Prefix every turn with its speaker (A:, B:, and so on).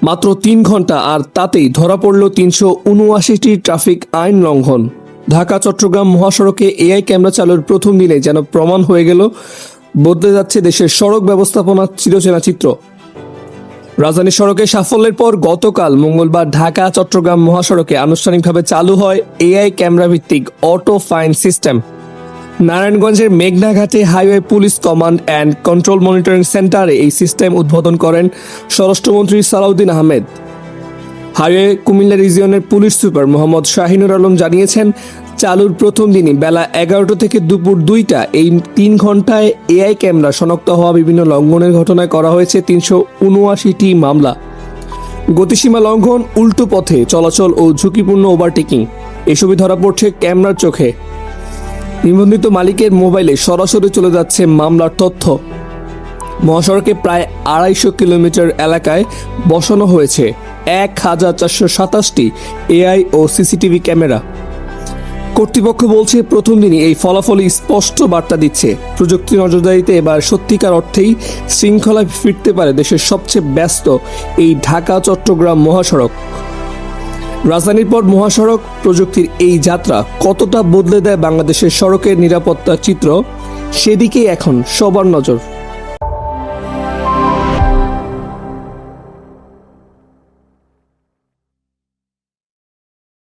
A: মাত্র ৩ ঘন্টা, আর তাতেই ধরা পড়ল ৩৭৯টি ট্রাফিক আইন লঙ্ঘন। ঢাকা চট্টগ্রাম মহাসড়কে এআই ক্যামেরা চালুর প্রথম দিনে যেন প্রমাণ হয়ে গেল বদলে যাচ্ছে দেশের সড়ক ব্যবস্থাপনার চিরচেনা চিত্র। রাজধানী সড়কে সাফল্যের পর গতকাল মঙ্গলবার ঢাকা চট্টগ্রাম মহাসড়কে আনুষ্ঠানিকভাবে চালু হয় এআই ক্যামেরা ভিত্তিক অটো ফাইন সিস্টেম। নারায়ণগঞ্জের মেঘনাঘাটে highway police command and control monitoring সেন্টারে এই সিস্টেম উদ্বোধন করেন স্বরাষ্ট্রমন্ত্রী সালাউদ্দিন আহমেদ। হাইওয়ে কুমিল্লা রিজিয়নের পুলিশ সুপার মোহাম্মদ শাহিনুর আলম জানিয়েছেন, চালুর প্রথম দিনই বেলা 11টা থেকে দুপুর 2টা এই 3 ঘন্টায় এআই ক্যামেরা শনাক্ত হওয়া বিভিন্ন লঙ্ঘনের ঘটনায় করা হয়েছে ৩৭৯টি মামলা। গতিসীমা লঙ্ঘন, উল্টো পথে চলাচল ও ঝুঁকিপূর্ণ ওভারটেকিং এসবই ধরা পড়ছে ক্যামেরার চোখে। নিবন্ধিত মালিকের মোবাইলে সরাসরি চলে যাচ্ছে মামলার তথ্য। মহাসড়কে প্রায় 250 কিলোমিটার এলাকায় বসানো হয়েছে 1427টি এআই ও সিসিটিভি ক্যামেরা। কর্তৃপক্ষ বলছে, প্রথম দিনই এই ফলাফলই স্পষ্ট বার্তা দিচ্ছে, প্রযুক্তি নজরদারিতে এবার সত্যিকার অর্থেই শৃঙ্খলায় ফিরতে পারে দেশের সবচেয়ে ব্যস্ত এই ঢাকা চট্টগ্রাম মহাসড়ক। রাজধানীর পর মহাসড়ক প্রযুক্তির এই যাত্রা কতটা বদলে দেয় বাংলাদেশের সড়কের নিরাপত্তার চিত্র, সেদিকেই এখন সবার নজর।